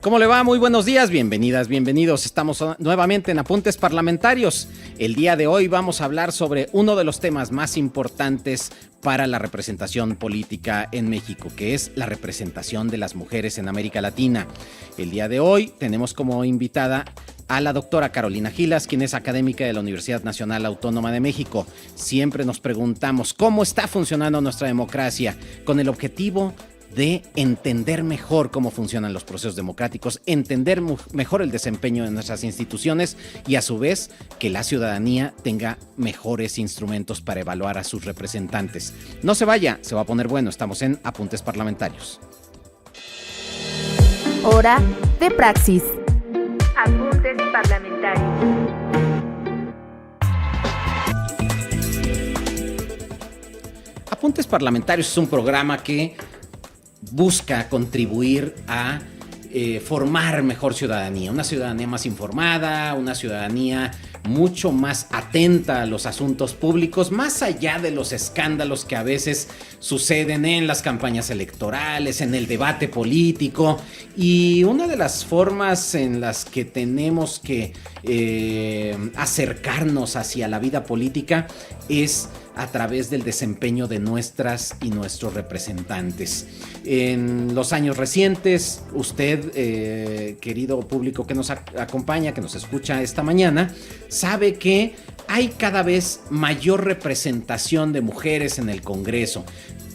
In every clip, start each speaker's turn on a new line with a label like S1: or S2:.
S1: ¿Cómo le va? Muy buenos días, bienvenidas, bienvenidos. Estamos nuevamente en Apuntes Parlamentarios. El día de hoy vamos a hablar sobre uno de los temas más importantes para la representación política en México, que es la representación de las mujeres en América Latina. El día de hoy tenemos como invitada a la doctora Carolina Gilas, quien es académica de la Universidad Nacional Autónoma de México. Siempre nos preguntamos cómo está funcionando nuestra democracia, con el objetivo de entender mejor cómo funcionan los procesos democráticos, entender mejor el desempeño de nuestras instituciones y a su vez que la ciudadanía tenga mejores instrumentos para evaluar a sus representantes. No se vaya, se va a poner bueno, estamos en Apuntes Parlamentarios.
S2: Hora de praxis.
S3: Apuntes Parlamentarios.
S1: Apuntes Parlamentarios es un programa que busca contribuir a formar mejor ciudadanía, una ciudadanía más informada, una ciudadanía mucho más atenta a los asuntos públicos, más allá de los escándalos que a veces suceden en las campañas electorales, en el debate político. Y una de las formas en las que tenemos que acercarnos hacia la vida política es a través del desempeño de nuestras y nuestros representantes. En los años recientes, usted, querido público que nos acompaña, que nos escucha esta mañana, sabe que hay cada vez mayor representación de mujeres en el Congreso.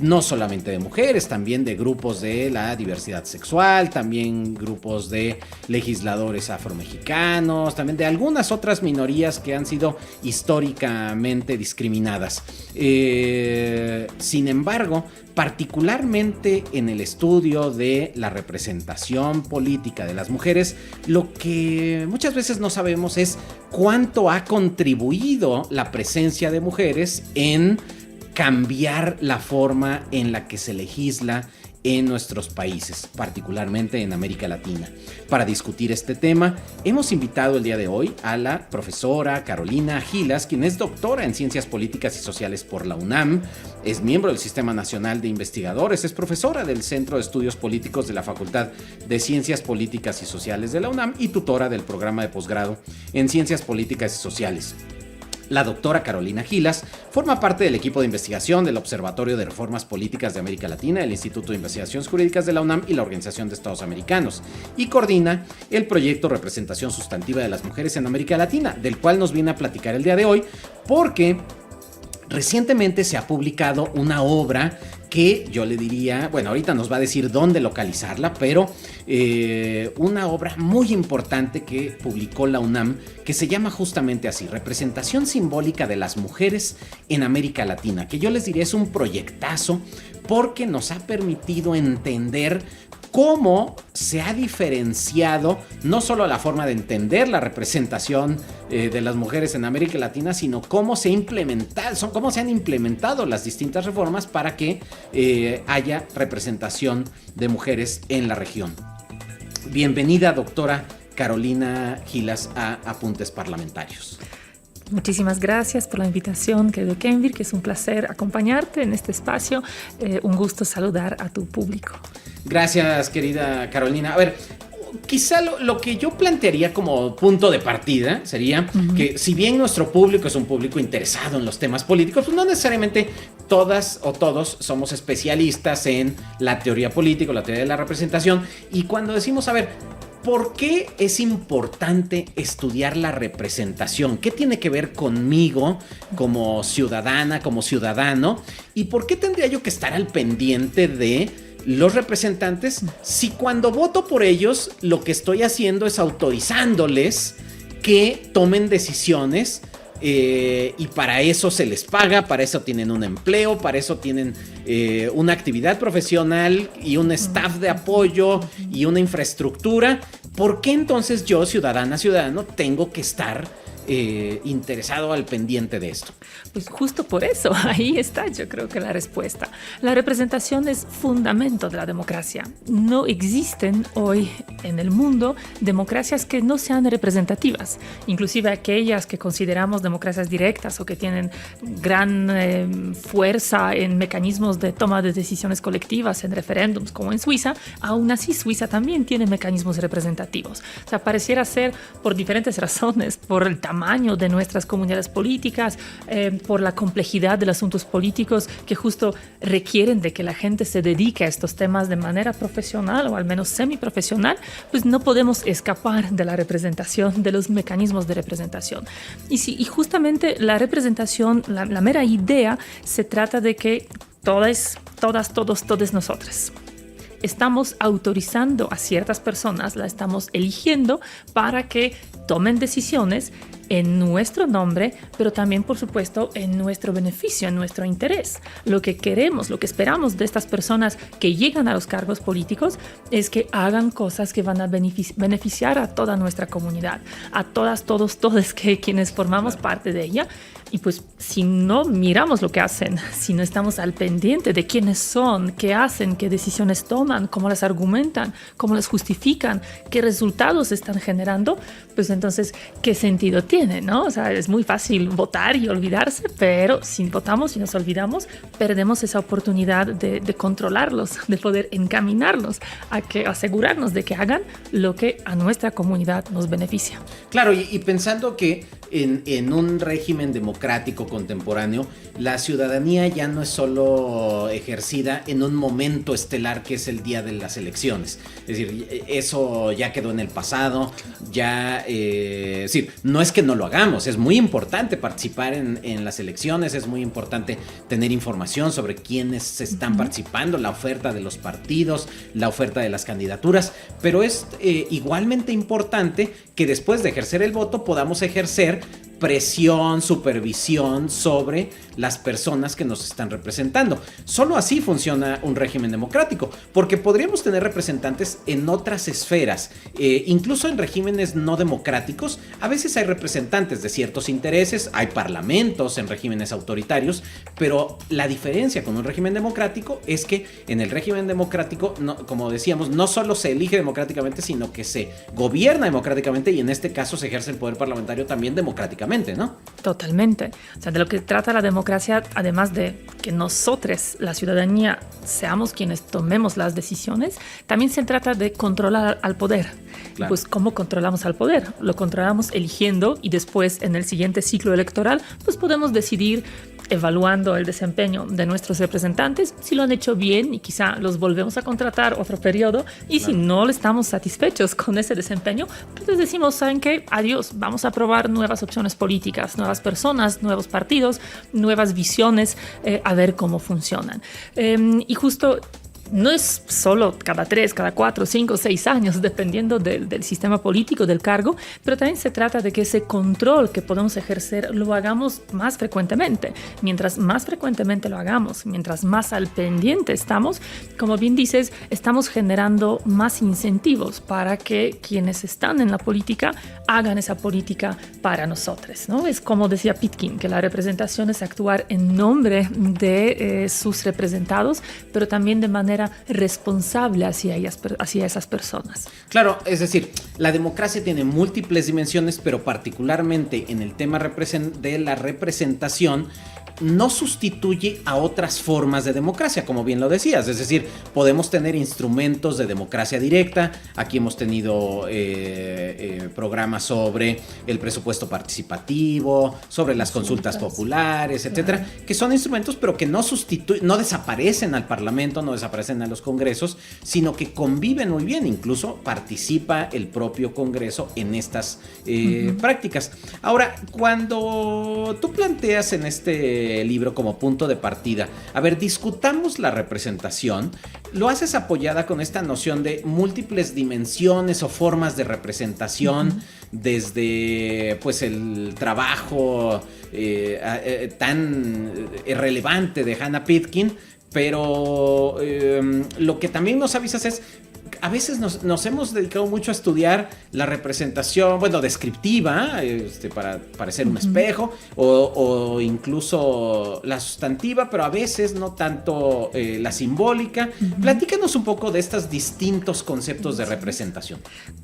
S1: No solamente de mujeres, también de grupos de la diversidad sexual, también grupos de legisladores afromexicanos, también de algunas otras minorías que han sido históricamente discriminadas. Sin embargo, particularmente en el estudio de la representación política de las mujeres, lo que muchas veces no sabemos es cuánto ha contribuido la presencia de mujeres en cambiar la forma en la que se legisla en nuestros países, particularmente en América Latina. Para discutir este tema, hemos invitado el día de hoy a la profesora Carolina Gilas, quien es doctora en Ciencias Políticas y Sociales por la UNAM, es miembro del Sistema Nacional de Investigadores, es profesora del Centro de Estudios Políticos de la Facultad de Ciencias Políticas y Sociales de la UNAM y tutora del programa de posgrado en Ciencias Políticas y Sociales. La doctora Carolina Gilas forma parte del equipo de investigación del Observatorio de Reformas Políticas de América Latina, el Instituto de Investigaciones Jurídicas de la UNAM y la Organización de Estados Americanos, y coordina el proyecto Representación Sustantiva de las Mujeres en América Latina, del cual nos viene a platicar el día de hoy, porque recientemente se ha publicado una obra que yo le diría, bueno, ahorita nos va a decir dónde localizarla, pero una obra muy importante que publicó la UNAM, que se llama justamente así, Representación Simbólica de las Mujeres en América Latina, que yo les diría es un proyectazo porque nos ha permitido entender cómo se ha diferenciado no solo la forma de entender la representación de las mujeres en América Latina, sino cómo se han implementado las distintas reformas para que haya representación de mujeres en la región. Bienvenida, doctora Carolina Gilas, a Apuntes Parlamentarios.
S4: Muchísimas gracias por la invitación, querido Kenvir, que es un placer acompañarte en este espacio. Un gusto saludar a tu público.
S1: Gracias, querida Carolina. A ver, quizá lo que yo plantearía como punto de partida sería que si bien nuestro público es un público interesado en los temas políticos, pues no necesariamente todas o todos somos especialistas en la teoría política, la teoría de la representación. Y cuando decimos, a ver, ¿por qué es importante estudiar la representación? ¿Qué tiene que ver conmigo como ciudadana, como ciudadano? ¿Y por qué tendría yo que estar al pendiente de los representantes si cuando voto por ellos lo que estoy haciendo es autorizándoles que tomen decisiones? Y para eso se les paga, para eso tienen un empleo, para eso tienen una actividad profesional y un staff de apoyo y una infraestructura. ¿Por qué entonces yo, ciudadano, tengo que estar interesado al pendiente de esto?
S4: Pues justo por eso, ahí está yo creo que la respuesta. La representación es fundamento de la democracia. No existen hoy en el mundo democracias que no sean representativas, inclusive aquellas que consideramos democracias directas o que tienen gran fuerza en mecanismos de toma de decisiones colectivas, en referéndums como en Suiza. Aún así Suiza también tiene mecanismos representativos. O sea, pareciera ser por diferentes razones, por el tamaño de nuestras comunidades políticas, por la complejidad de los asuntos políticos que justo requieren de que la gente se dedique a estos temas de manera profesional o al menos semiprofesional, pues no podemos escapar de la representación, de los mecanismos de representación. Y justamente la representación, la mera idea, se trata de que todos nosotros estamos autorizando a ciertas personas, la estamos eligiendo para que tomen decisiones en nuestro nombre, pero también, por supuesto, en nuestro beneficio, en nuestro interés. Lo que queremos, lo que esperamos de estas personas que llegan a los cargos políticos es que hagan cosas que van a beneficiar a toda nuestra comunidad, a todos que quienes formamos parte de ella. Y pues si no miramos lo que hacen, si no estamos al pendiente de quiénes son, qué hacen, qué decisiones toman, cómo las argumentan, cómo las justifican, qué resultados están generando, pues entonces, ¿qué sentido tiene, no? O sea, es muy fácil votar y olvidarse, pero si votamos y nos olvidamos, perdemos esa oportunidad de controlarlos, de poder encaminarlos a que asegurarnos de que hagan lo que a nuestra comunidad nos beneficia.
S1: Claro, y pensando que en un régimen democrático contemporáneo, la ciudadanía ya no es solo ejercida en un momento estelar que es el día de las elecciones. Es decir, eso ya quedó en el pasado, es decir, no es que no lo hagamos, es muy importante participar en las elecciones, es muy importante tener información sobre quiénes están participando, la oferta de los partidos, la oferta de las candidaturas, pero es igualmente importante que después de ejercer el voto podamos ejercer presión, supervisión sobre las personas que nos están representando. Solo así funciona un régimen democrático, porque podríamos tener representantes en otras esferas, incluso en regímenes no democráticos. A veces hay representantes de ciertos intereses, hay parlamentos en regímenes autoritarios, pero la diferencia con un régimen democrático es que en el régimen democrático, como decíamos, no solo se elige democráticamente, sino que se gobierna democráticamente, y en este caso se ejerce el poder parlamentario también democráticamente, ¿no?
S4: Totalmente. O sea, de lo que trata la democracia, además de que nosotros, la ciudadanía, seamos quienes tomemos las decisiones, también se trata de controlar al poder. Claro. Pues, ¿cómo controlamos al poder? Lo controlamos eligiendo, y después, en el siguiente ciclo electoral, pues podemos decidir, evaluando el desempeño de nuestros representantes, si lo han hecho bien, y quizá los volvemos a contratar otro periodo, y claro, si no estamos satisfechos con ese desempeño, pues decimos, ¿saben qué? Adiós, vamos a probar nuevas opciones políticas, nuevas personas, nuevos partidos, nuevas visiones, a ver cómo funcionan. Y justo no es solo cada 3, cada 4, 5, 6 años, dependiendo del sistema político, del cargo, pero también se trata de que ese control que podemos ejercer lo hagamos más frecuentemente. Mientras más frecuentemente lo hagamos, mientras más al pendiente estamos, como bien dices, estamos generando más incentivos para que quienes están en la política hagan esa política para nosotros, ¿no? Es como decía Pitkin, que la representación es actuar en nombre de sus representados, pero también de manera responsable hacia esas personas.
S1: Claro, es decir, la democracia tiene múltiples dimensiones, pero particularmente en el tema de la representación, no sustituye a otras formas de democracia, como bien lo decías. Es decir, podemos tener instrumentos de democracia directa. Aquí hemos tenido programas sobre el presupuesto participativo, sobre las consultas populares, etcétera, claro, que son instrumentos, pero que no desaparecen al Parlamento, no desaparecen a los congresos, sino que conviven muy bien. Incluso participa el propio Congreso en estas prácticas. Ahora, cuando tú planteas en este libro como punto de partida, a ver, discutamos la representación, lo haces apoyada con esta noción de múltiples dimensiones o formas de representación, desde pues el trabajo tan relevante de Hannah Pitkin, pero lo que también nos avisas es a veces nos hemos dedicado mucho a estudiar la representación, bueno, descriptiva, para parecer un espejo, o incluso la sustantiva, pero a veces no tanto la simbólica. Platícanos un poco de estos distintos conceptos de representación.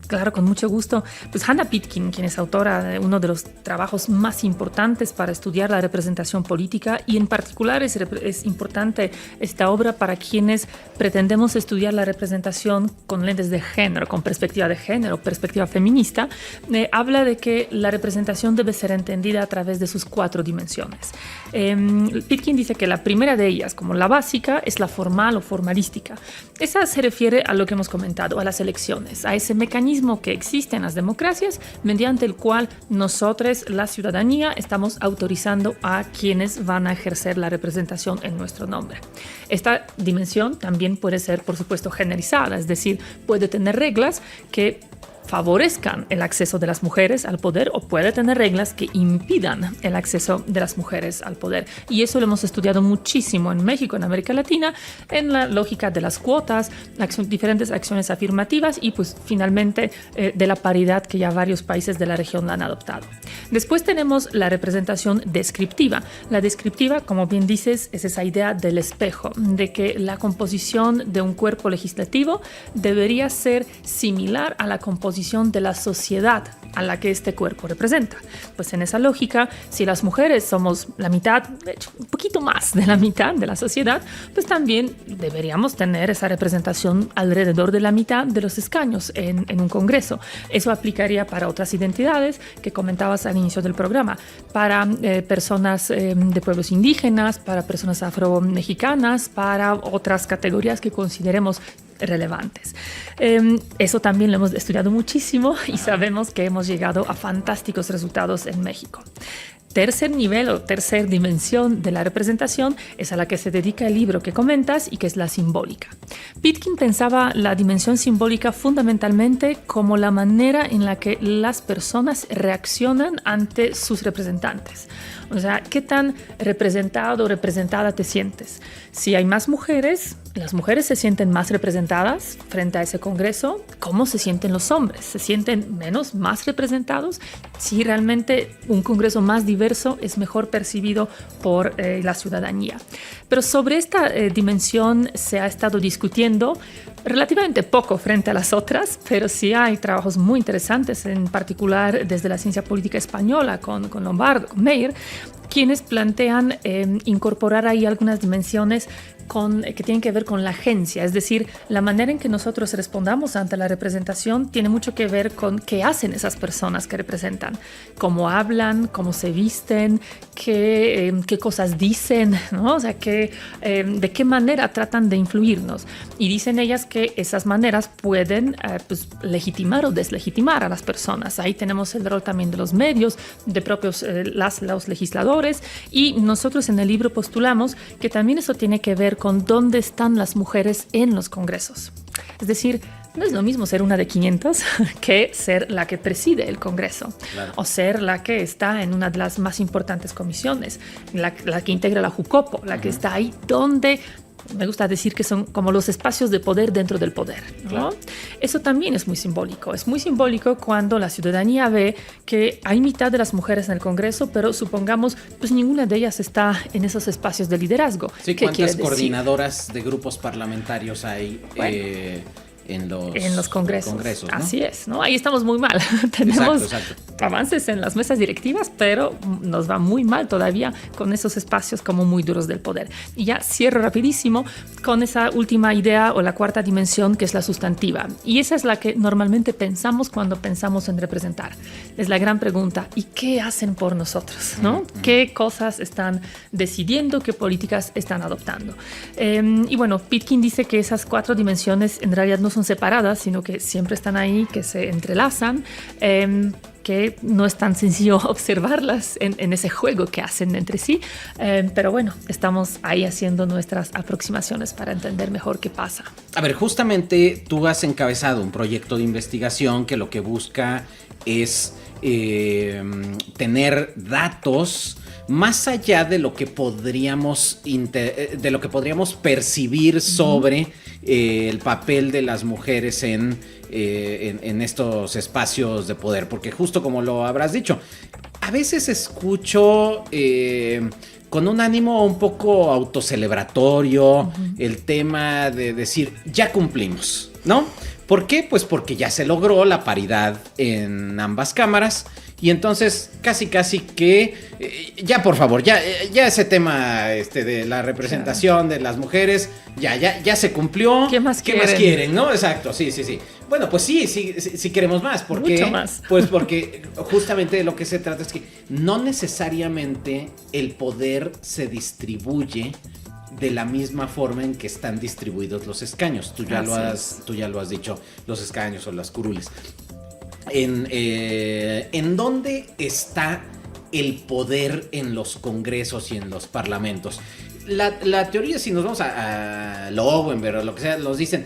S4: Claro, con mucho gusto. Pues Hannah Pitkin, quien es autora de uno de los trabajos más importantes para estudiar la representación política, y en particular es importante esta obra para quienes pretendemos estudiar la representación con lentes de género, con perspectiva de género, perspectiva feminista, habla de que la representación debe ser entendida a través de sus 4 dimensiones. Pitkin dice que la primera de ellas, como la básica, es la formal o formalística. Esa se refiere a lo que hemos comentado, a las elecciones, a ese mecanismo que existe en las democracias mediante el cual nosotros, la ciudadanía, estamos autorizando a quienes van a ejercer la representación en nuestro nombre. Esta dimensión también puede ser, por supuesto, generalizada, es decir, puede tener reglas que favorezcan el acceso de las mujeres al poder, o puede tener reglas que impidan el acceso de las mujeres al poder. Y eso lo hemos estudiado muchísimo en México, en América Latina, en la lógica de las cuotas, diferentes acciones afirmativas y pues finalmente de la paridad que ya varios países de la región la han adoptado. Después tenemos la representación descriptiva. La descriptiva, como bien dices, es esa idea del espejo, de que la composición de un cuerpo legislativo debería ser similar a la composición de la sociedad a la que este cuerpo representa. Pues en esa lógica, si las mujeres somos la mitad, de hecho, un poquito más de la mitad de la sociedad, pues también deberíamos tener esa representación alrededor de la mitad de los escaños en un congreso. Eso aplicaría para otras identidades que comentabas al inicio del programa, para personas de pueblos indígenas, para personas afro-mexicanas, para otras categorías que consideremos relevantes. Eso también lo hemos estudiado muchísimo y sabemos que hemos llegado a fantásticos resultados en México. Tercer nivel o tercer dimensión de la representación es a la que se dedica el libro que comentas y que es la simbólica. Pitkin pensaba la dimensión simbólica fundamentalmente como la manera en la que las personas reaccionan ante sus representantes. O sea, ¿qué tan representado o representada te sientes? Si hay más mujeres, las mujeres se sienten más representadas frente a ese congreso. ¿Cómo se sienten los hombres? ¿Se sienten menos, más representados? Si realmente un congreso más diverso es mejor percibido por la ciudadanía. Pero sobre esta dimensión se ha estado discutiendo relativamente poco frente a las otras, pero sí hay trabajos muy interesantes, en particular desde la ciencia política española con Lombardo, con Meir, quienes plantean incorporar ahí algunas dimensiones que tienen que ver con la agencia, es decir, la manera en que nosotros respondamos ante la representación tiene mucho que ver con qué hacen esas personas que representan, cómo hablan, cómo se visten, qué cosas dicen, ¿no? O sea, de qué manera tratan de influirnos. Y dicen ellas que esas maneras pueden legitimar o deslegitimar a las personas. Ahí tenemos el rol también de los medios, de propios los legisladores, y nosotros en el libro postulamos que también eso tiene que ver con dónde están las mujeres en los congresos. Es decir, no es lo mismo ser una de 500 que ser la que preside el Congreso, claro, o ser la que está en una de las más importantes comisiones, la que integra la Jucopo, la que está ahí donde me gusta decir que son como los espacios de poder dentro del poder, ¿no? Claro. Eso también es muy simbólico. Es muy simbólico cuando la ciudadanía ve que hay mitad de las mujeres en el Congreso, pero supongamos, pues ninguna de ellas está en esos espacios de liderazgo.
S1: Sí, ¿cuántas coordinadoras de grupos parlamentarios hay? Bueno, en los congresos, ¿no?
S4: Así es, ¿no? Ahí estamos muy mal. Tenemos
S1: exacto.
S4: avances en las mesas directivas, pero nos va muy mal todavía con esos espacios como muy duros del poder. Y ya cierro rapidísimo con esa última idea o la cuarta dimensión, que es la sustantiva. Y esa es la que normalmente pensamos cuando pensamos en representar. Es la gran pregunta: ¿y qué hacen por nosotros, ¿no? ¿Qué cosas están decidiendo? ¿Qué políticas están adoptando? Y bueno, Pitkin dice que esas 4 dimensiones en realidad no son separadas, sino que siempre están ahí, que se entrelazan. que no es tan sencillo observarlas en ese juego que hacen entre sí, pero bueno, estamos ahí haciendo nuestras aproximaciones para entender mejor qué pasa.
S1: A ver, justamente tú has encabezado un proyecto de investigación que lo que busca es tener datos más allá de lo que podríamos percibir sobre el papel de las mujeres en estos espacios de poder, porque justo como lo habrás dicho, a veces escucho con un ánimo un poco autocelebratorio el tema de decir, ya cumplimos, ¿no? ¿Por qué? Pues porque ya se logró la paridad en ambas cámaras. Y entonces casi que ya por favor, ya ese tema de la representación de las mujeres ya se cumplió.
S4: ¿Qué más
S1: quieren? ¿No? Exacto, sí. Bueno, pues sí queremos más. ¿Por qué?
S4: Mucho más.
S1: Pues porque justamente de lo que se trata es que no necesariamente el poder se distribuye de la misma forma en que están distribuidos los escaños. Tú ya lo has dicho, los escaños o las curules. ¿En dónde está el poder en los congresos y en los parlamentos? La teoría, si nos vamos a Lowenberg o lo que sea, nos dicen,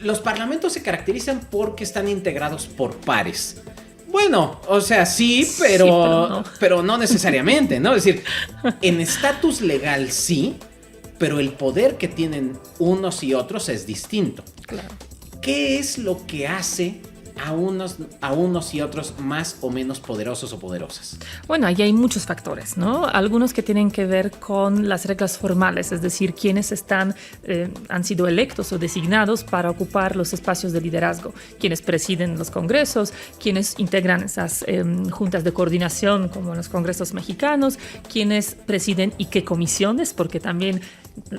S1: los parlamentos se caracterizan porque están integrados por pares. Bueno, o sea, sí, pero no necesariamente, ¿no? Es decir, en estatus legal sí, pero el poder que tienen unos y otros es distinto.
S4: Claro.
S1: ¿Qué es lo que hace a unos y otros más o menos poderosos o poderosas?
S4: Bueno, ahí hay muchos factores, ¿no? Algunos que tienen que ver con las reglas formales, es decir, quienes han sido electos o designados para ocupar los espacios de liderazgo, quienes presiden los congresos, quienes integran esas juntas de coordinación como en los congresos mexicanos, quienes presiden y qué comisiones, porque también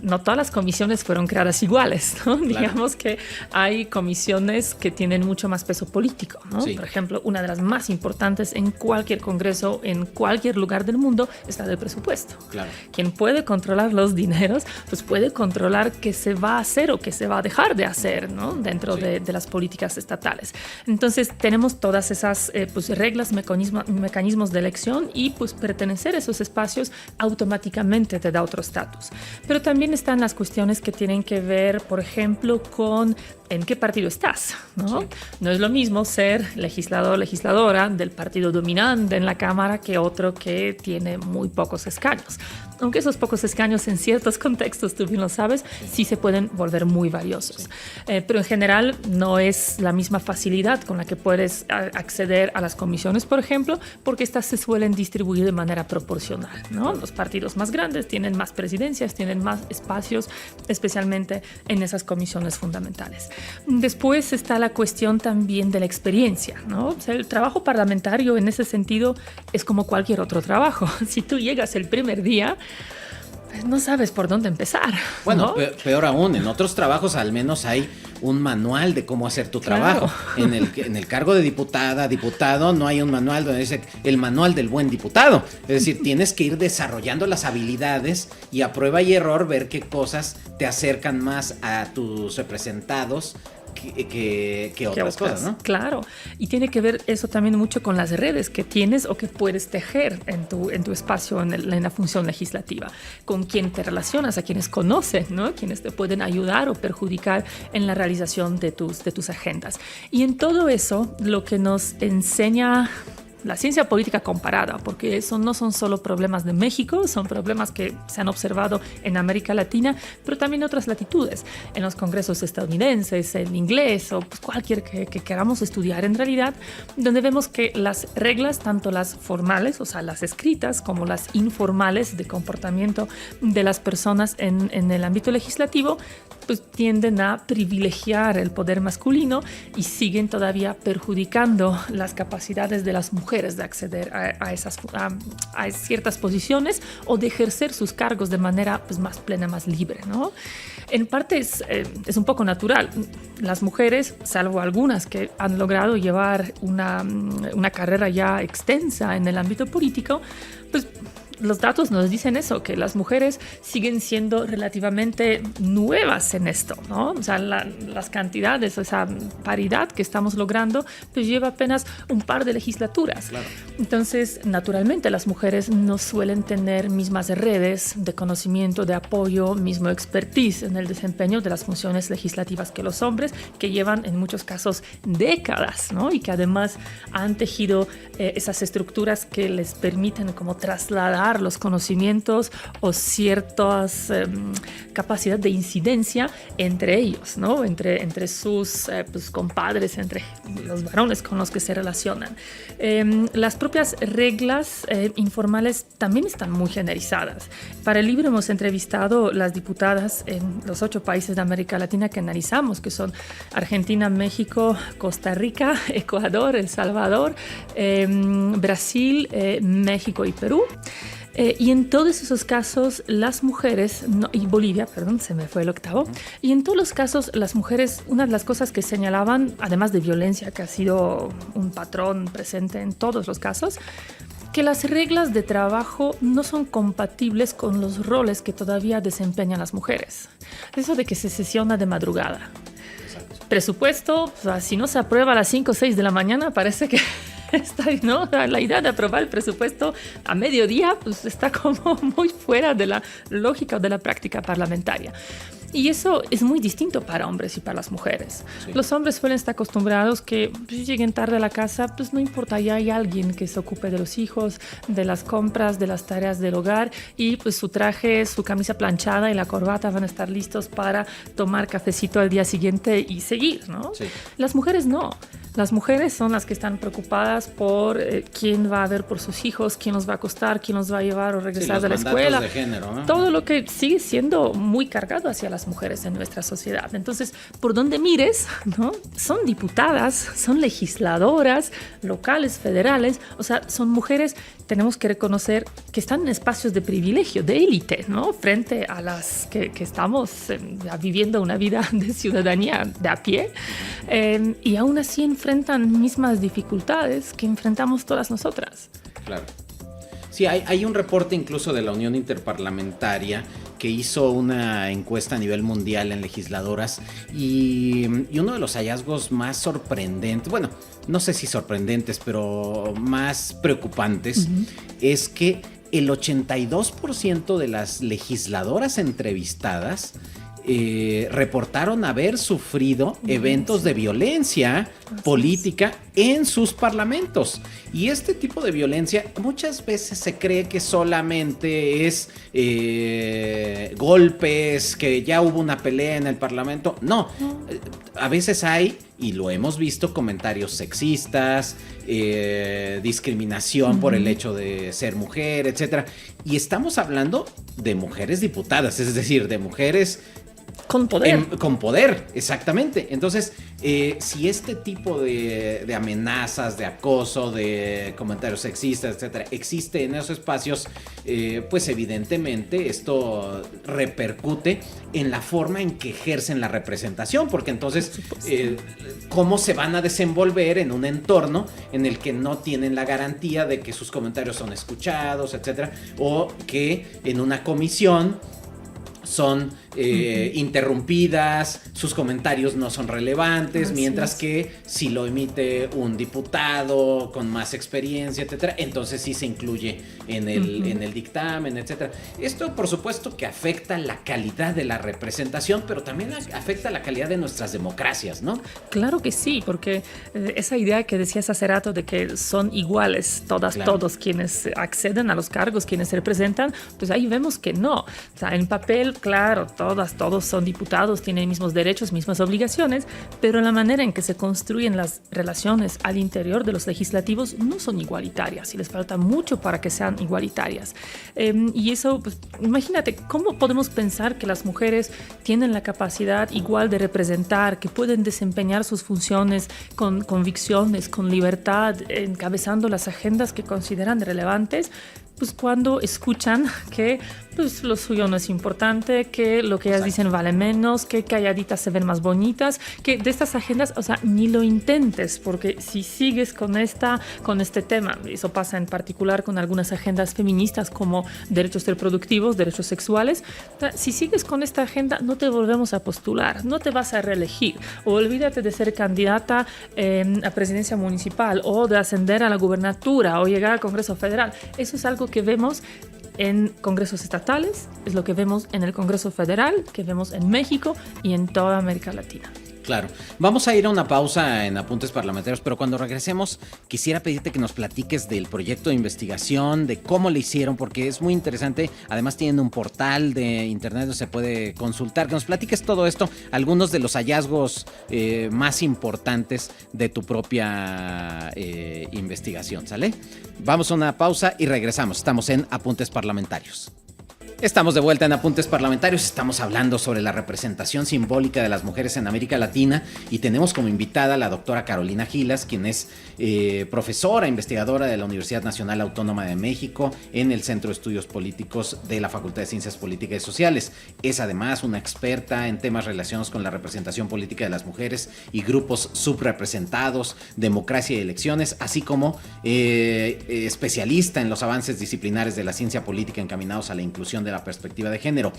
S4: no todas las comisiones fueron creadas iguales, ¿no? Claro. Digamos que hay comisiones que tienen mucho más peso político, ¿no? Sí. Por ejemplo, una de las más importantes en cualquier congreso, en cualquier lugar del mundo, es la del presupuesto.
S1: Claro.
S4: Quien puede controlar los dineros, pues puede controlar qué se va a hacer o qué se va a dejar de hacer, ¿no? Dentro de las políticas estatales. Entonces, tenemos todas esas reglas, mecanismos de elección y pues pertenecer a esos espacios automáticamente te da otro estatus. Pero también están las cuestiones que tienen que ver, por ejemplo, con en qué partido estás, ¿no? Sí. No es lo mismo ser legislador, legisladora del partido dominante en la Cámara que otro que tiene muy pocos escaños. Aunque esos pocos escaños en ciertos contextos, tú bien lo sabes, sí se pueden volver muy valiosos. Sí. Pero en general no es la misma facilidad con la que puedes acceder a las comisiones, por ejemplo, porque estas se suelen distribuir de manera proporcional, ¿no? Los partidos más grandes tienen más presidencias, tienen más espacios, especialmente en esas comisiones fundamentales. Después está la cuestión también de la experiencia, ¿no? O sea, el trabajo parlamentario en ese sentido es como cualquier otro trabajo. Si tú llegas el primer día, no sabes por dónde empezar.
S1: Bueno,
S4: ¿no?
S1: peor aún, en otros trabajos al menos hay un manual de cómo hacer tu trabajo. Claro. En el cargo de diputada, diputado, no hay un manual donde dice el manual del buen diputado. Es decir, tienes que ir desarrollando las habilidades y a prueba y error ver qué cosas te acercan más a tus representados que otras cosas, ¿no?
S4: Claro, y tiene que ver eso también mucho con las redes que tienes o que puedes tejer en tu espacio en la función legislativa, con quién te relacionas, a quienes conoces, ¿no? Quienes te pueden ayudar o perjudicar en la realización de tus agendas. Y en todo eso, lo que nos enseña la ciencia política comparada, porque eso no son solo problemas de México, son problemas que se han observado en América Latina, pero también en otras latitudes, en los congresos estadounidenses, en inglés o pues cualquier que queramos estudiar en realidad, donde vemos que las reglas, tanto las formales, o sea, las escritas, como las informales de comportamiento de las personas en el ámbito legislativo, pues tienden a privilegiar el poder masculino y siguen todavía perjudicando las capacidades de las mujeres de acceder a ciertas posiciones o de ejercer sus cargos de manera pues, más plena, más libre, ¿no? En parte es un poco natural. Las mujeres, salvo algunas que han logrado llevar una carrera ya extensa en el ámbito político, pues los datos nos dicen eso, que las mujeres siguen siendo relativamente nuevas en esto, ¿no? O sea, las cantidades, esa paridad que estamos logrando, pues lleva apenas un par de legislaturas.
S1: Claro.
S4: Entonces, naturalmente, las mujeres no suelen tener mismas redes de conocimiento, de apoyo, mismo expertise en el desempeño de las funciones legislativas que los hombres, que llevan en muchos casos décadas, ¿no? Y que además han tejido esas estructuras que les permiten como trasladar los conocimientos o ciertas capacidad de incidencia entre ellos, ¿no? Entre sus pues, compadres, entre los varones con los que se relacionan. Las propias reglas informales también están muy generalizadas. Para el libro hemos entrevistado las diputadas en los 8 países de América Latina que analizamos, que son Argentina, México, Costa Rica, Ecuador, El Salvador, Brasil, México y Perú. Y en todos esos casos las mujeres, y Bolivia, perdón, se me fue el octavo, y en todos los casos las mujeres, una de las cosas que señalaban, además de violencia, que ha sido un patrón presente en todos los casos, que las reglas de trabajo no son compatibles con los roles que todavía desempeñan las mujeres. Eso de que se sesiona de madrugada. Presupuesto, o sea, si no se aprueba a las 5 o 6 de la mañana, parece que está, ¿no? La idea de aprobar el presupuesto a mediodía pues, está como muy fuera de la lógica o de la práctica parlamentaria. Y eso es muy distinto para hombres y para las mujeres. Sí. Los hombres suelen estar acostumbrados que pues, lleguen tarde a la casa, pues no importa, ya hay alguien que se ocupe de los hijos, de las compras, de las tareas del hogar y pues su traje, su camisa planchada y la corbata van a estar listos para tomar cafecito al día siguiente y seguir, ¿no? Sí. Las mujeres no. Las mujeres son las que están preocupadas por quién va a ver por sus hijos, quién los va a acostar, quién los va a llevar o regresar de la escuela.
S1: De género, ¿no?
S4: Todo lo que sigue siendo muy cargado hacia las mujeres en nuestra sociedad. Entonces, por donde mires, ¿no? Son diputadas, son legisladoras locales, federales, o sea, son mujeres, tenemos que reconocer que están en espacios de privilegio, de élite, ¿no? Frente a las que estamos viviendo una vida de ciudadanía de a pie. Y aún así enfrentan mismas dificultades que enfrentamos todas nosotras.
S1: Claro. Sí, hay un reporte incluso de la Unión Interparlamentaria que hizo una encuesta a nivel mundial en legisladoras y uno de los hallazgos más sorprendentes, bueno, no sé si sorprendentes, pero más preocupantes, es que el 82% de las legisladoras entrevistadas reportaron haber sufrido eventos de violencia política en sus parlamentos. Y este tipo de violencia muchas veces se cree que solamente es golpes, que ya hubo una pelea en el parlamento. No, a veces hay, y lo hemos visto, comentarios sexistas, discriminación por el hecho de ser mujer, etc. Y estamos hablando de mujeres diputadas, es decir, de mujeres
S4: con poder.
S1: Con poder, exactamente. Entonces, si este tipo de amenazas, de acoso, de comentarios sexistas, etcétera, existe en esos espacios, pues evidentemente esto repercute en la forma en que ejercen la representación, porque entonces, ¿cómo se van a desenvolver en un entorno en el que no tienen la garantía de que sus comentarios son escuchados, etcétera, o que en una comisión son interrumpidas, sus comentarios no son relevantes, mientras que si lo emite un diputado con más experiencia, etcétera, entonces sí se incluye en el dictamen, etcétera. Esto, por supuesto, que afecta la calidad de la representación, pero también afecta la calidad de nuestras democracias, ¿no?
S4: Claro que sí, porque esa idea que decías hace rato de que son iguales todas, claro, todos quienes acceden a los cargos, quienes se representan, pues ahí vemos que no. O sea, en papel, claro, todos son diputados, tienen mismos derechos, mismas obligaciones, pero la manera en que se construyen las relaciones al interior de los legislativos no son igualitarias y les falta mucho para que sean igualitarias. Y eso, pues, imagínate, ¿cómo podemos pensar que las mujeres tienen la capacidad igual de representar, que pueden desempeñar sus funciones con convicciones, con libertad, encabezando las agendas que consideran relevantes? Pues cuando escuchan que pues lo suyo no es importante, que lo que ellas dicen vale menos, que calladitas se ven más bonitas, que de estas agendas, o sea, ni lo intentes, porque si sigues con este tema, eso pasa en particular con algunas agendas feministas como derechos reproductivos, derechos sexuales, si sigues con esta agenda no te volvemos a postular, no te vas a reelegir, o olvídate de ser candidata a presidencia municipal, o de ascender a la gubernatura, o llegar al Congreso Federal. Eso es algo que vemos en congresos estatales, es lo que vemos en el Congreso Federal, que vemos en México y en toda América Latina.
S1: Claro. Vamos a ir a una pausa en Apuntes Parlamentarios, pero cuando regresemos quisiera pedirte que nos platiques del proyecto de investigación, de cómo le hicieron, porque es muy interesante. Además tienen un portal de internet donde se puede consultar. Que nos platiques todo esto, algunos de los hallazgos más importantes de tu propia investigación, ¿sale? Vamos a una pausa y regresamos. Estamos en Apuntes Parlamentarios. Estamos de vuelta en Apuntes Parlamentarios, estamos hablando sobre la representación simbólica de las mujeres en América Latina y tenemos como invitada a la doctora Carolina Gilas, quien es profesora, investigadora de la Universidad Nacional Autónoma de México en el Centro de Estudios Políticos de la Facultad de Ciencias Políticas y Sociales. Es además una experta en temas relacionados con la representación política de las mujeres y grupos subrepresentados, democracia y elecciones, así como especialista en los avances disciplinares de la ciencia política encaminados a la inclusión de la perspectiva de género.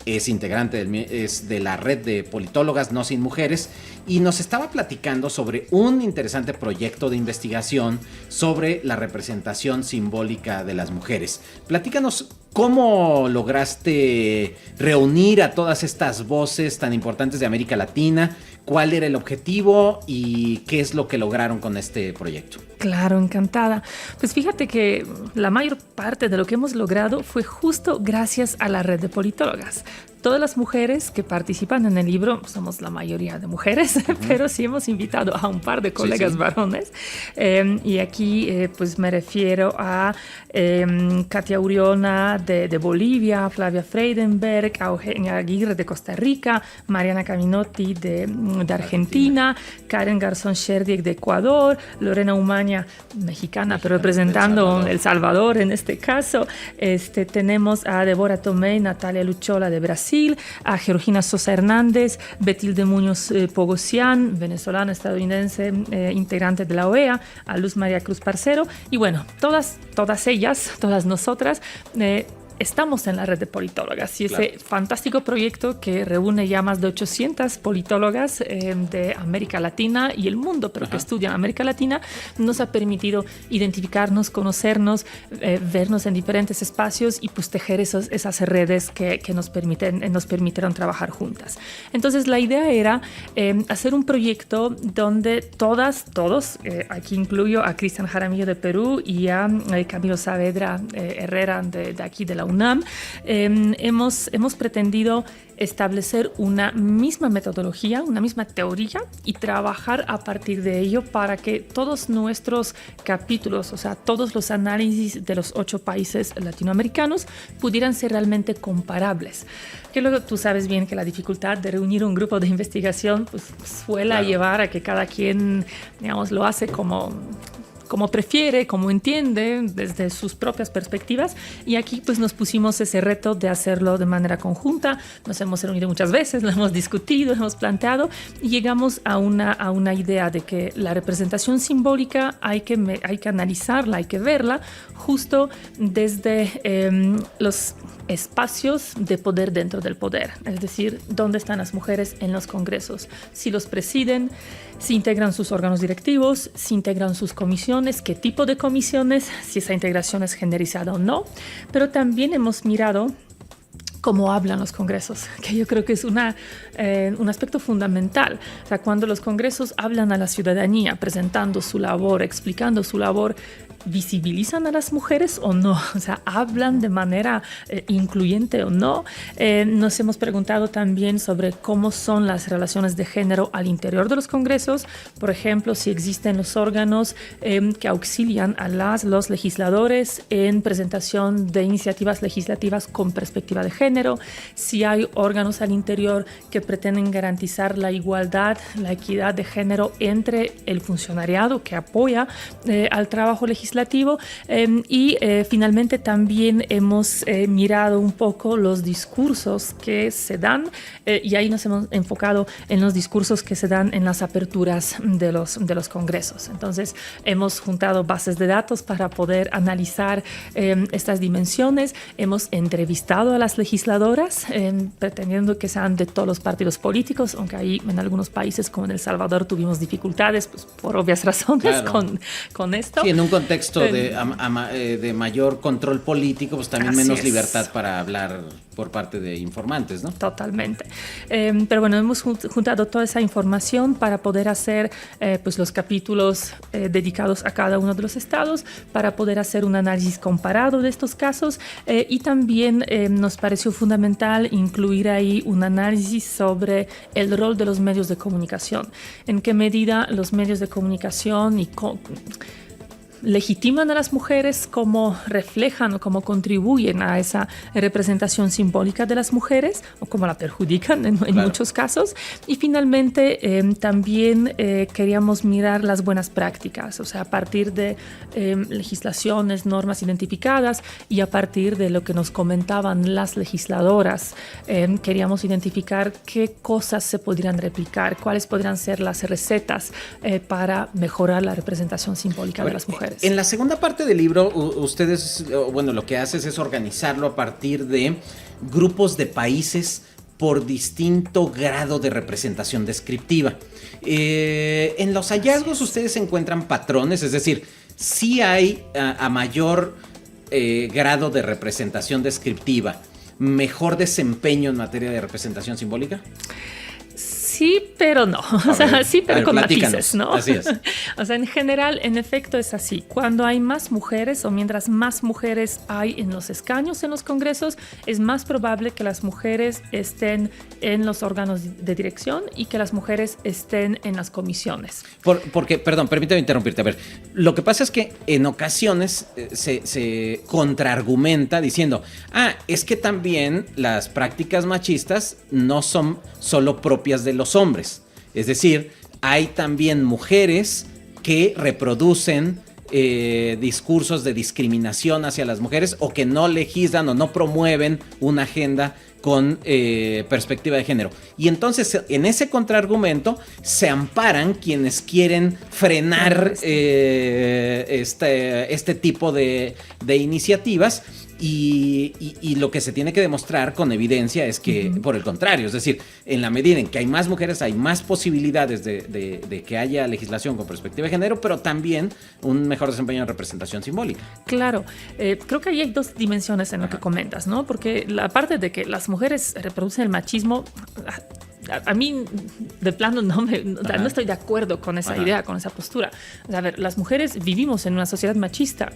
S1: Es integrante de la red de politólogas No Sin Mujeres y nos estaba platicando sobre un interesante proyecto de investigación sobre la representación simbólica de las mujeres. Platícanos cómo lograste reunir a todas estas voces tan importantes de América Latina, cuál era el objetivo y qué es lo que lograron con este proyecto.
S4: Claro, encantada. Pues fíjate que la mayor parte de lo que hemos logrado fue justo gracias a la red de politólogas. Todas las mujeres que participan en el libro, somos la mayoría de mujeres, pero sí hemos invitado a un par de colegas varones. Y aquí pues me refiero a Katia Uriona de Bolivia, Flavia Freidenberg, a Eugenia Aguirre de Costa Rica, Mariana Caminotti de Argentina, Karen Garzón Sherdiek de Ecuador, Lorena Umaña, mexicana, pero representando El Salvador en este caso. Tenemos a Débora Tomé y Natalia Luchola de Brasil, a Georgina Sosa Hernández, Betilde Muñoz Pogosian, venezolana, estadounidense, integrante de la OEA, a Luz María Cruz Parcero, y bueno, todas ellas, todas nosotras, estamos en la red de politólogas y ese fantástico proyecto que reúne ya más de 800 politólogas de América Latina y el mundo, pero que estudian América Latina, nos ha permitido identificarnos, conocernos, vernos en diferentes espacios y pues tejer esas redes que nos permitieron trabajar juntas. Entonces la idea era hacer un proyecto donde todos, aquí incluyo a Cristian Jaramillo de Perú y a Camilo Saavedra Herrera de aquí de la UNAM, hemos pretendido establecer una misma metodología, una misma teoría y trabajar a partir de ello para que todos nuestros capítulos, o sea, todos los análisis de los 8 países latinoamericanos pudieran ser realmente comparables. Que luego tú sabes bien que la dificultad de reunir un grupo de investigación pues suele llevar a que cada quien, digamos, lo hace como prefiere, como entiende, desde sus propias perspectivas. Y aquí pues nos pusimos ese reto de hacerlo de manera conjunta. Nos hemos reunido muchas veces, lo hemos discutido, hemos planteado y llegamos a una idea de que la representación simbólica hay que analizarla, hay que verla justo desde los espacios de poder dentro del poder. Es decir, dónde están las mujeres en los congresos, si los presiden, si integran sus órganos directivos, si integran sus comisiones, qué tipo de comisiones, si esa integración es generalizada o no. Pero también hemos mirado cómo hablan los congresos, que yo creo que es un aspecto fundamental. O sea, cuando los congresos hablan a la ciudadanía, presentando su labor, explicando su labor, ¿visibilizan a las mujeres o no? O sea, ¿hablan de manera incluyente o no? Nos hemos preguntado también sobre cómo son las relaciones de género al interior de los congresos. Por ejemplo, si existen los órganos que auxilian a los legisladores en presentación de iniciativas legislativas con perspectiva de género, si hay órganos al interior que pretenden garantizar la igualdad, la equidad de género entre el funcionariado que apoya al trabajo legislativo legislativo y finalmente también hemos mirado un poco los discursos que se dan y ahí nos hemos enfocado en los discursos que se dan en las aperturas de los congresos. Entonces hemos juntado bases de datos para poder analizar estas dimensiones. Hemos entrevistado a las legisladoras pretendiendo que sean de todos los partidos políticos, aunque ahí en algunos países como en El Salvador tuvimos dificultades pues, por obvias razones
S1: claro.
S4: con esto.
S1: Sí, en un contexto de mayor control político, pues también
S4: Así
S1: menos
S4: es.
S1: libertad para hablar por parte de informantes, ¿no?
S4: Totalmente. Pero bueno, hemos juntado toda esa información para poder hacer pues los capítulos dedicados a cada uno de los estados, para poder hacer un análisis comparado de estos casos y también nos pareció fundamental incluir ahí un análisis sobre el rol de los medios de comunicación. En qué medida los medios de comunicación legitiman a las mujeres, cómo reflejan o cómo contribuyen a esa representación simbólica de las mujeres o cómo la perjudican en muchos casos. Y finalmente también queríamos mirar las buenas prácticas, o sea, a partir de legislaciones, normas identificadas y a partir de lo que nos comentaban las legisladoras, queríamos identificar qué cosas se podrían replicar, cuáles podrían ser las recetas para mejorar la representación simbólica de las mujeres.
S1: En la segunda parte del libro, ustedes, bueno, lo que haces es organizarlo a partir de grupos de países por distinto grado de representación descriptiva. En los hallazgos ustedes encuentran patrones, es decir, sí hay a mayor grado de representación descriptiva, mejor desempeño en materia de representación simbólica.
S4: Sí, pero no. O sea, sí, pero con matices, ¿no?
S1: Así es.
S4: O sea, en general, en efecto, es así. Cuando hay más mujeres o mientras más mujeres hay en los escaños en los congresos, es más probable que las mujeres estén en los órganos de dirección y que las mujeres estén en las comisiones.
S1: Porque, perdón, permítame interrumpirte. A ver, lo que pasa es que en ocasiones se contraargumenta diciendo, es que también las prácticas machistas no son solo propias de los hombres. Es decir, hay también mujeres que reproducen discursos de discriminación hacia las mujeres o que no legislan o no promueven una agenda con perspectiva de género. Y entonces en ese contraargumento se amparan quienes quieren frenar este tipo de iniciativas. Y lo que se tiene que demostrar con evidencia es que, por el contrario, es decir, en la medida en que hay más mujeres, hay más posibilidades de que haya legislación con perspectiva de género, pero también un mejor desempeño en representación simbólica.
S4: Claro, creo que ahí hay dos dimensiones en lo que comentas, ¿no? Porque la parte de que las mujeres reproducen el machismo, a mí de plano no estoy de acuerdo con esa idea, con esa postura. O sea, a ver, las mujeres vivimos en una sociedad machista,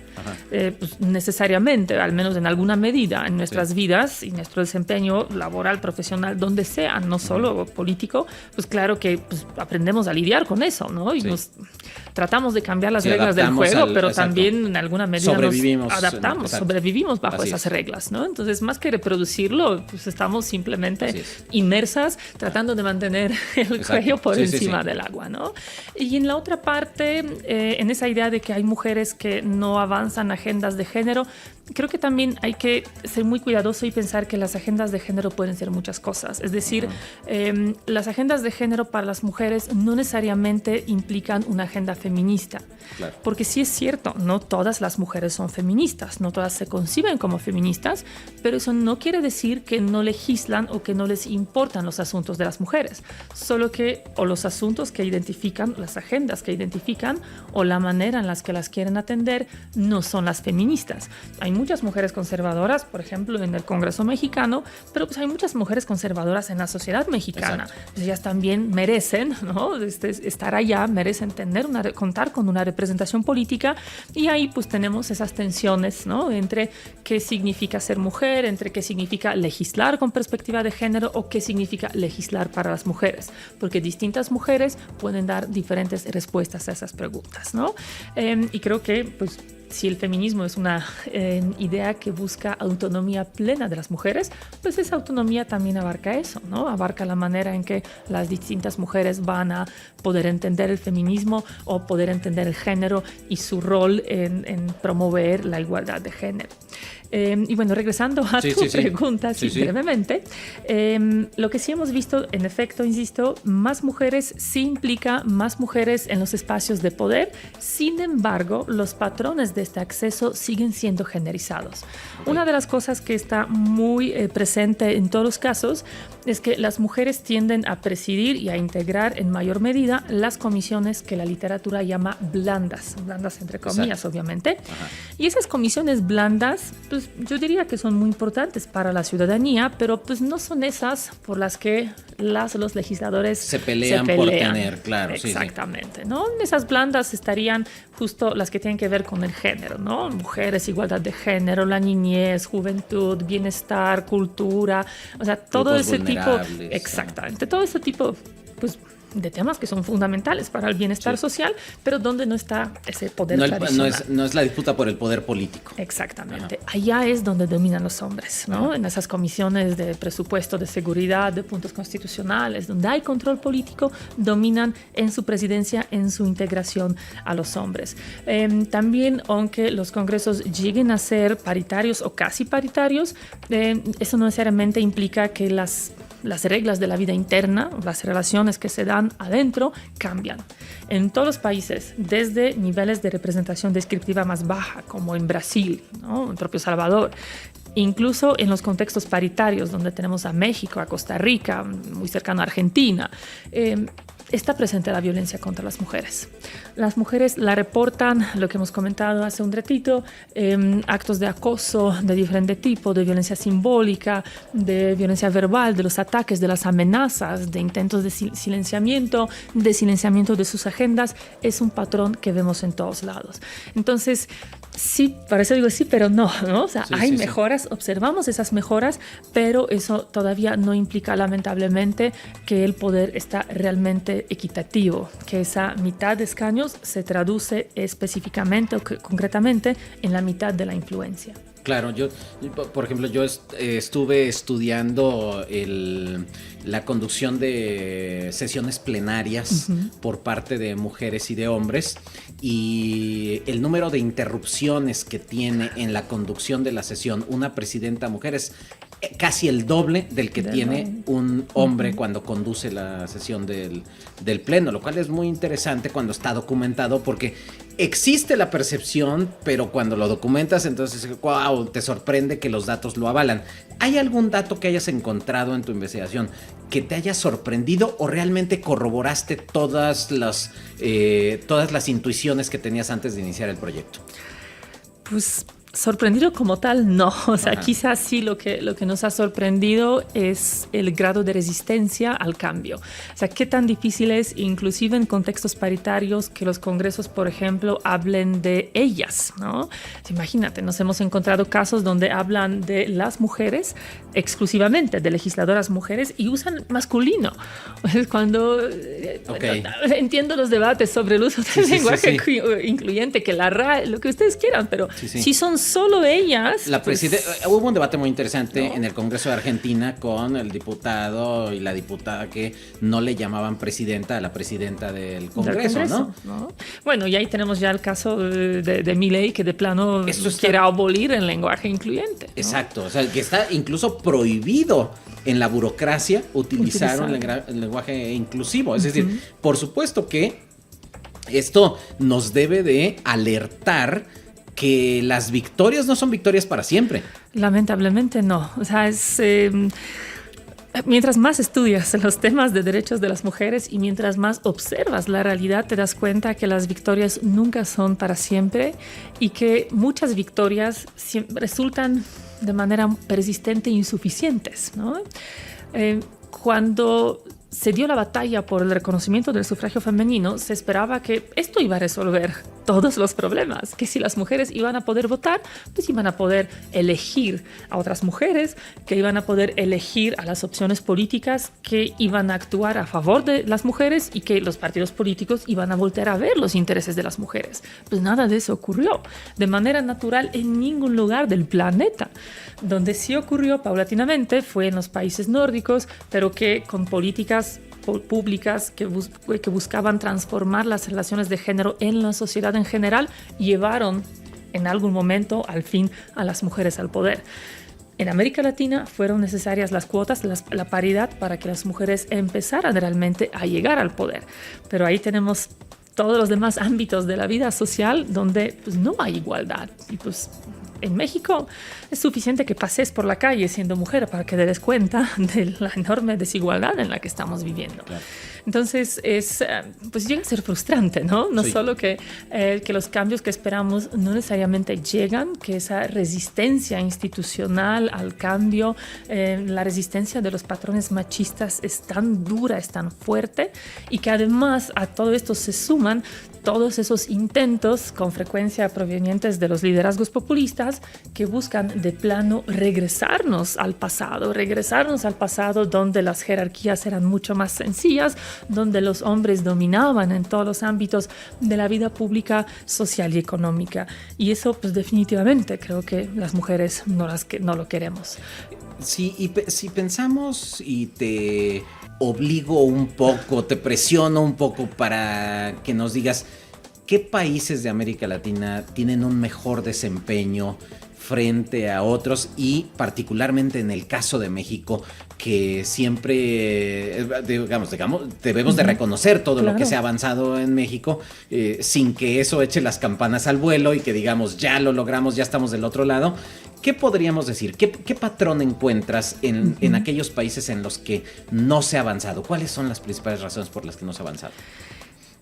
S4: pues necesariamente, al menos en alguna medida, en nuestras vidas y nuestro desempeño laboral, profesional, donde sea, no solo político, pues claro que pues, aprendemos a lidiar con eso, ¿no? Y nos tratamos de cambiar las reglas del juego, pero también en alguna medida nos adaptamos, sobrevivimos bajo esas reglas, ¿no? Entonces, más que reproducirlo, pues estamos simplemente inmersas, tratando de mantener el cuello por encima del agua, ¿no? Y en la otra parte, en esa idea de que hay mujeres que no avanzan agendas de género, creo que también hay que ser muy cuidadoso y pensar que las agendas de género pueden ser muchas cosas. Es decir, las agendas de género para las mujeres no necesariamente implican una agenda feminista. Claro. Porque sí es cierto, no todas las mujeres son feministas, no todas se conciben como feministas, pero eso no quiere decir que no legislan o que no les importan los asuntos de las mujeres. Solo que o los asuntos que identifican, las agendas que identifican o la manera en las que las quieren atender no son las feministas. Hay muchas mujeres conservadoras, por ejemplo, en el Congreso mexicano, pero pues hay muchas mujeres conservadoras en la sociedad mexicana. Pues ellas también merecen, ¿no? Estar allá, merecen contar con una representación política y ahí pues tenemos esas tensiones, ¿no? Entre qué significa ser mujer, entre qué significa legislar con perspectiva de género o qué significa legislar para las mujeres, porque distintas mujeres pueden dar diferentes respuestas a esas preguntas, ¿no? Y creo que pues si el feminismo es una idea que busca autonomía plena de las mujeres, pues esa autonomía también abarca eso, ¿no? Abarca la manera en que las distintas mujeres van a poder entender el feminismo o poder entender el género y su rol en promover la igualdad de género. Y bueno, regresando a tu pregunta, brevemente, lo que sí hemos visto, en efecto, insisto, más mujeres sí implica más mujeres en los espacios de poder. Sin embargo, los patrones de este acceso siguen siendo generizados. Una de las cosas que está muy presente en todos los casos es que las mujeres tienden a presidir y a integrar en mayor medida las comisiones que la literatura llama blandas entre comillas, obviamente. Ajá. Y esas comisiones blandas, pues yo diría que son muy importantes para la ciudadanía, pero pues no son esas por las que los legisladores
S1: se pelean por tener, claro.
S4: Exactamente, ¿no? Esas blandas estarían justo las que tienen que ver con el género, ¿no? Mujeres, igualdad de género, la niñez, juventud, bienestar, cultura, o sea, todo ese tipo, exactamente, todo ese tipo, pues, de temas que son fundamentales para el bienestar social, pero donde no está ese poder tradicional.
S1: No es la disputa por el poder político.
S4: Exactamente. Ajá. Allá es donde dominan los hombres, ¿no? Ajá. En esas comisiones de presupuesto, de seguridad, de puntos constitucionales, donde hay control político, dominan en su presidencia, en su integración a los hombres. También, aunque los congresos lleguen a ser paritarios o casi paritarios, eso no necesariamente implica que las reglas de la vida interna, las relaciones que se dan adentro, cambian. En todos los países, desde niveles de representación descriptiva más baja, como en Brasil, ¿no? En propio Salvador, incluso en los contextos paritarios, donde tenemos a México, a Costa Rica, muy cercano a Argentina, está presente la violencia contra las mujeres. Las mujeres la reportan, lo que hemos comentado hace un ratito, actos de acoso de diferente tipo, de violencia simbólica, de violencia verbal, de los ataques, de las amenazas, de intentos de silenciamiento de sus agendas. Es un patrón que vemos en todos lados. Entonces, sí, para eso digo sí, pero no, ¿no? O sea, hay mejoras, observamos esas mejoras, pero eso todavía no implica, lamentablemente, que el poder está realmente equitativo, que esa mitad de escaños se traduce específicamente o concretamente en la mitad de la influencia.
S1: Claro, por ejemplo, yo estuve estudiando la conducción de sesiones plenarias por parte de mujeres y de hombres, y el número de interrupciones que tiene en la conducción de la sesión una presidenta mujer es casi el doble del que tiene un hombre cuando conduce la sesión del pleno, lo cual es muy interesante cuando está documentado, porque existe la percepción, pero cuando lo documentas, entonces, wow, te sorprende que los datos lo avalan. ¿Hay algún dato que hayas encontrado en tu investigación que te haya sorprendido, o realmente corroboraste todas las intuiciones que tenías antes de iniciar el proyecto?
S4: Pues sorprendido como tal, no. O sea, quizás sí lo que nos ha sorprendido es el grado de resistencia al cambio. O sea, qué tan difícil es, inclusive en contextos paritarios, que los congresos, por ejemplo, hablen de ellas, ¿no? Imagínate, nos hemos encontrado casos donde hablan de las mujeres exclusivamente, de legisladoras mujeres, y usan masculino. Cuando entiendo los debates sobre el uso del lenguaje incluyente, que la RAE, lo que ustedes quieran, pero si son solo ellas.
S1: Hubo un debate muy interesante en el Congreso de Argentina con el diputado y la diputada que no le llamaban presidenta a la presidenta del Congreso, ¿no?
S4: Bueno, y ahí tenemos ya el caso de Milei, que de plano quiere abolir el lenguaje incluyente, ¿no?
S1: Exacto, o sea, que está incluso prohibido en la burocracia utilizar el lenguaje inclusivo. Es decir, por supuesto que esto nos debe de alertar que las victorias no son victorias para siempre.
S4: Lamentablemente no. O sea, mientras más estudias los temas de derechos de las mujeres y mientras más observas la realidad, te das cuenta que las victorias nunca son para siempre, y que muchas victorias resultan de manera persistente insuficientes, ¿no? Cuando se dio la batalla por el reconocimiento del sufragio femenino, se esperaba que esto iba a resolver todos los problemas, que si las mujeres iban a poder votar, pues iban a poder elegir a otras mujeres, que iban a poder elegir a las opciones políticas que iban a actuar a favor de las mujeres y que los partidos políticos iban a voltear a ver los intereses de las mujeres. Pues nada de eso ocurrió de manera natural en ningún lugar del planeta. Donde sí ocurrió paulatinamente fue en los países nórdicos, pero que con políticas públicas que buscaban transformar las relaciones de género en la sociedad en general, llevaron en algún momento al fin a las mujeres al poder. En América Latina fueron necesarias las cuotas, la paridad, para que las mujeres empezaran realmente a llegar al poder. Pero ahí tenemos todos los demás ámbitos de la vida social donde pues, no hay igualdad. Y pues en México es suficiente que pases por la calle siendo mujer para que te des cuenta de la enorme desigualdad en la que estamos viviendo. Claro. Entonces, pues llega a ser frustrante, ¿no? No sí. Solo que los cambios que esperamos no necesariamente llegan, que esa resistencia institucional al cambio, la resistencia de los patrones machistas es tan dura, es tan fuerte, y que además a todo esto se suman todos esos intentos, con frecuencia provenientes de los liderazgos populistas, que buscan de plano regresarnos al pasado donde las jerarquías eran mucho más sencillas, donde los hombres dominaban en todos los ámbitos de la vida pública, social y económica. Y eso, pues definitivamente creo que las mujeres no lo queremos.
S1: Sí, y si pensamos y te obligo un poco, te presiono un poco para que nos digas qué países de América Latina tienen un mejor desempeño frente a otros, y particularmente en el caso de México, que siempre, digamos, debemos de reconocer todo lo que se ha avanzado en México, sin que eso eche las campanas al vuelo y que digamos, ya lo logramos, ya estamos del otro lado. ¿Qué podríamos decir? ¿Qué patrón encuentras en aquellos países en los que no se ha avanzado? ¿Cuáles son las principales razones por las que no se ha avanzado?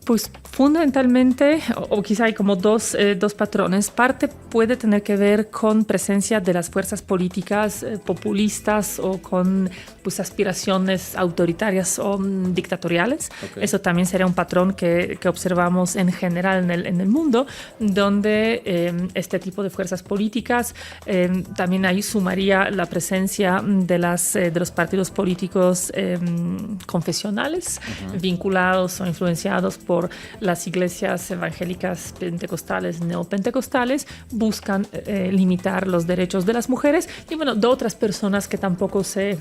S4: Pues fundamentalmente, o quizá hay como dos patrones. Parte puede tener que ver con presencia de las fuerzas políticas populistas o con pues, aspiraciones autoritarias o dictatoriales. Okay. Eso también sería un patrón que observamos en general en el mundo, donde este tipo de fuerzas políticas, también ahí sumaría la presencia de los partidos políticos confesionales, vinculados o influenciados por las iglesias evangélicas pentecostales, neopentecostales, buscan limitar los derechos de las mujeres y bueno, de otras personas que tampoco se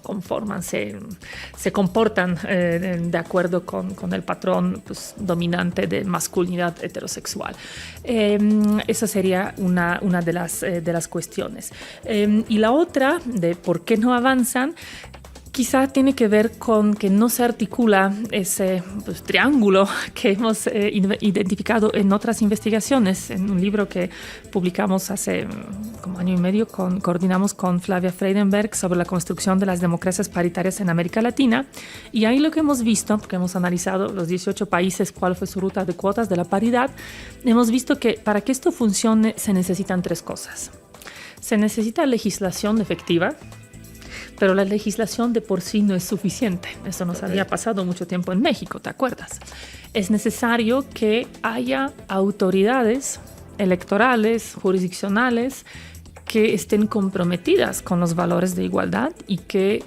S4: conforman, se comportan de acuerdo con el patrón pues, dominante de masculinidad heterosexual. Esa sería una de las cuestiones. Y la otra, de por qué no avanzan, quizá tiene que ver con que no se articula ese pues, triángulo que hemos identificado en otras investigaciones. En un libro que publicamos hace como año y medio, coordinamos con Flavia Freidenberg sobre la construcción de las democracias paritarias en América Latina. Y ahí lo que hemos visto, porque hemos analizado los 18 países, cuál fue su ruta de cuotas de la paridad, hemos visto que para que esto funcione se necesitan tres cosas. Se necesita legislación efectiva, pero la legislación de por sí no es suficiente. Eso nos había pasado mucho tiempo en México, ¿te acuerdas? Es necesario que haya autoridades electorales, jurisdiccionales, que estén comprometidas con los valores de igualdad y que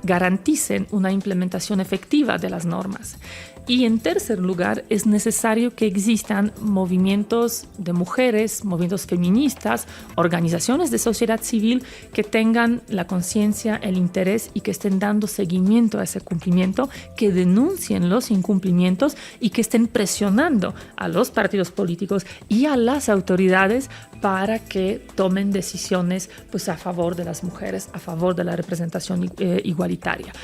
S4: garanticen una implementación efectiva de las normas. Y en tercer lugar, es necesario que existan movimientos de mujeres, movimientos feministas, organizaciones de sociedad civil que tengan la conciencia, el interés y que estén dando seguimiento a ese cumplimiento, que denuncien los incumplimientos y que estén presionando a los partidos políticos y a las autoridades para que tomen decisiones pues, a favor de las mujeres, a favor de la representación igualitaria.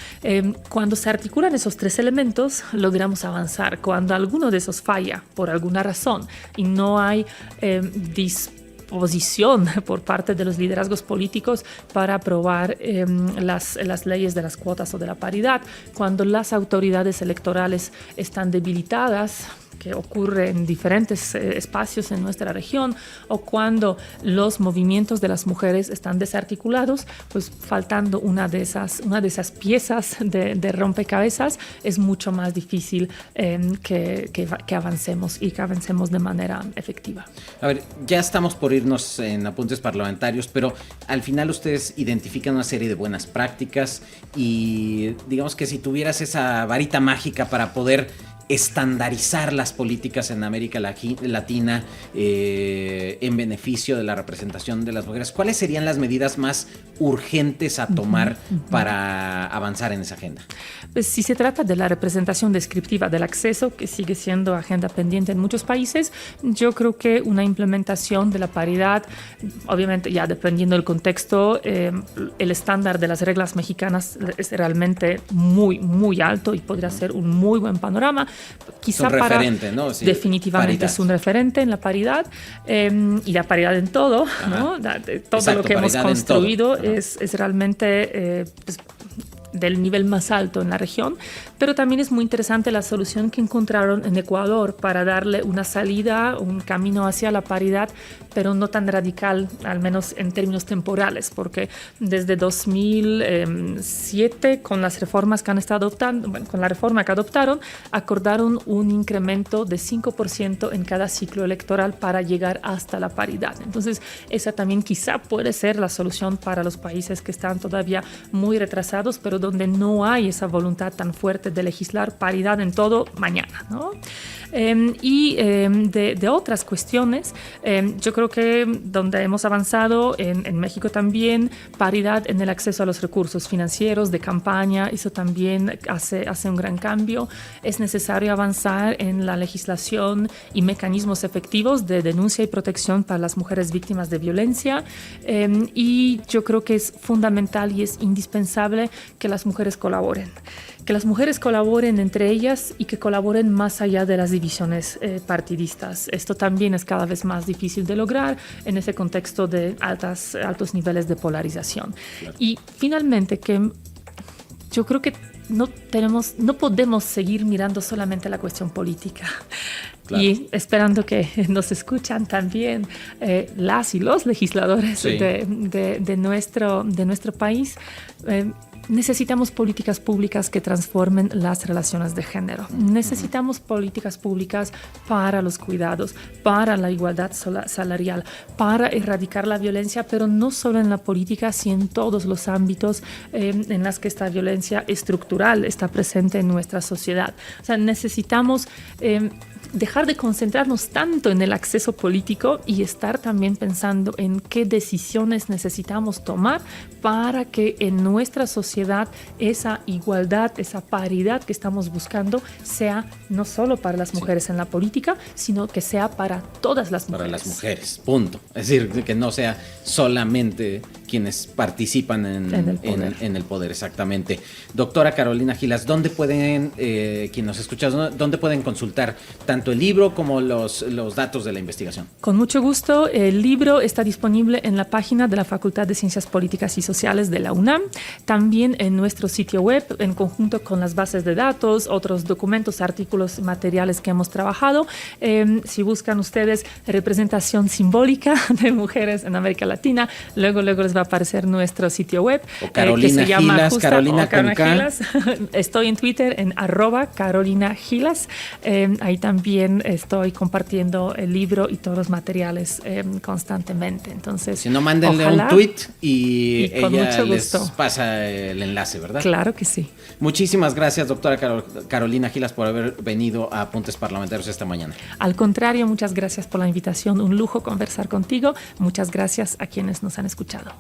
S4: Cuando se articulan esos tres elementos, logramos avanzar. Cuando alguno de esos falla por alguna razón y no hay disposición por parte de los liderazgos políticos para aprobar las leyes de las cuotas o de la paridad, cuando las autoridades electorales están debilitadas, que ocurre en diferentes espacios en nuestra región, o cuando los movimientos de las mujeres están desarticulados, pues faltando una de esas piezas de rompecabezas, es mucho más difícil que avancemos y que avancemos de manera efectiva.
S1: A ver, ya estamos por irnos en apuntes parlamentarios, pero al final ustedes identifican una serie de buenas prácticas y digamos que si tuvieras esa varita mágica para poder estandarizar las políticas en América Latina en beneficio de la representación de las mujeres, ¿cuáles serían las medidas más urgentes a tomar para avanzar en esa agenda?
S4: Pues si se trata de la representación descriptiva del acceso, que sigue siendo agenda pendiente en muchos países, yo creo que una implementación de la paridad, obviamente ya dependiendo del contexto, el estándar de las reglas mexicanas es realmente muy, muy alto y podría ser un muy buen panorama. Quizá
S1: es un referente, ¿no? Sí,
S4: definitivamente
S1: paridad.
S4: Es un referente en la paridad y la paridad en todo, ¿no? Todo
S1: Exacto,
S4: lo que hemos construido es realmente pues, del nivel más alto en la región, pero también es muy interesante la solución que encontraron en Ecuador para darle una salida, un camino hacia la paridad, pero no tan radical, al menos en términos temporales, porque desde 2007, con las reformas que han estado adoptando, bueno, con la reforma que adoptaron, acordaron un incremento de 5% en cada ciclo electoral para llegar hasta la paridad. Entonces, esa también quizá puede ser la solución para los países que están todavía muy retrasados, pero donde no hay esa voluntad tan fuerte de legislar paridad en todo mañana, ¿no? De otras cuestiones, yo creo que donde hemos avanzado en México también, paridad en el acceso a los recursos financieros de campaña, eso también hace un gran cambio. Es necesario avanzar en la legislación y mecanismos efectivos de denuncia y protección para las mujeres víctimas de violencia, y yo creo que es fundamental y es indispensable que las mujeres colaboren entre ellas y que colaboren más allá de las divisiones partidistas. Esto también es cada vez más difícil de lograr en ese contexto de altos niveles de polarización. Claro. Y finalmente, que yo creo que no podemos seguir mirando solamente la cuestión política. Claro. Y esperando que nos escuchan también las y los legisladores sí. de nuestro país. Necesitamos políticas públicas que transformen las relaciones de género. Necesitamos políticas públicas para los cuidados, para la igualdad salarial, para erradicar la violencia, pero no solo en la política, sino en todos los ámbitos en los que esta violencia estructural está presente en nuestra sociedad. O sea, necesitamos dejar de concentrarnos tanto en el acceso político y estar también pensando en qué decisiones necesitamos tomar para que en nuestra sociedad esa igualdad, esa paridad que estamos buscando sea no solo para las mujeres en la política, sino que sea para todas las mujeres.
S1: Para las mujeres, punto. Es decir, que no sea solamente quienes participan en el poder, exactamente. Doctora Carolina Gilas, ¿dónde pueden, quien nos escucha, dónde pueden consultar tanto el libro como los datos de la investigación?
S4: Con mucho gusto. El libro está disponible en la página de la Facultad de Ciencias Políticas y Sociales de la UNAM, también en nuestro sitio web, en conjunto con las bases de datos, otros documentos, artículos, materiales que hemos trabajado. Si buscan ustedes representación simbólica de mujeres en América Latina, luego les va a aparecer nuestro sitio web.
S1: O Carolina que se llama Gilas, Carolina con K.
S4: Gilas. Estoy en Twitter en @Carolina Gilas. Ahí también estoy compartiendo el libro y todos los materiales constantemente. Entonces,
S1: si no, mándenle un tweet y ella les pasa el enlace, ¿verdad?
S4: Claro que sí.
S1: Muchísimas gracias, doctora Carolina Gilas, por haber venido a Apuntes Parlamentarios esta mañana.
S4: Al contrario, muchas gracias por la invitación. Un lujo conversar contigo. Muchas gracias a quienes nos han escuchado.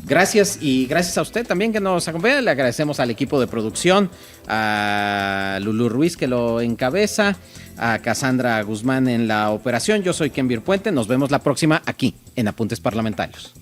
S1: Gracias, y gracias a usted también que nos acompaña. Le agradecemos al equipo de producción, a Lulú Ruiz que lo encabeza, a Cassandra Guzmán en la operación. Yo soy Kenvir Puente. Nos vemos la próxima aquí en Apuntes Parlamentarios.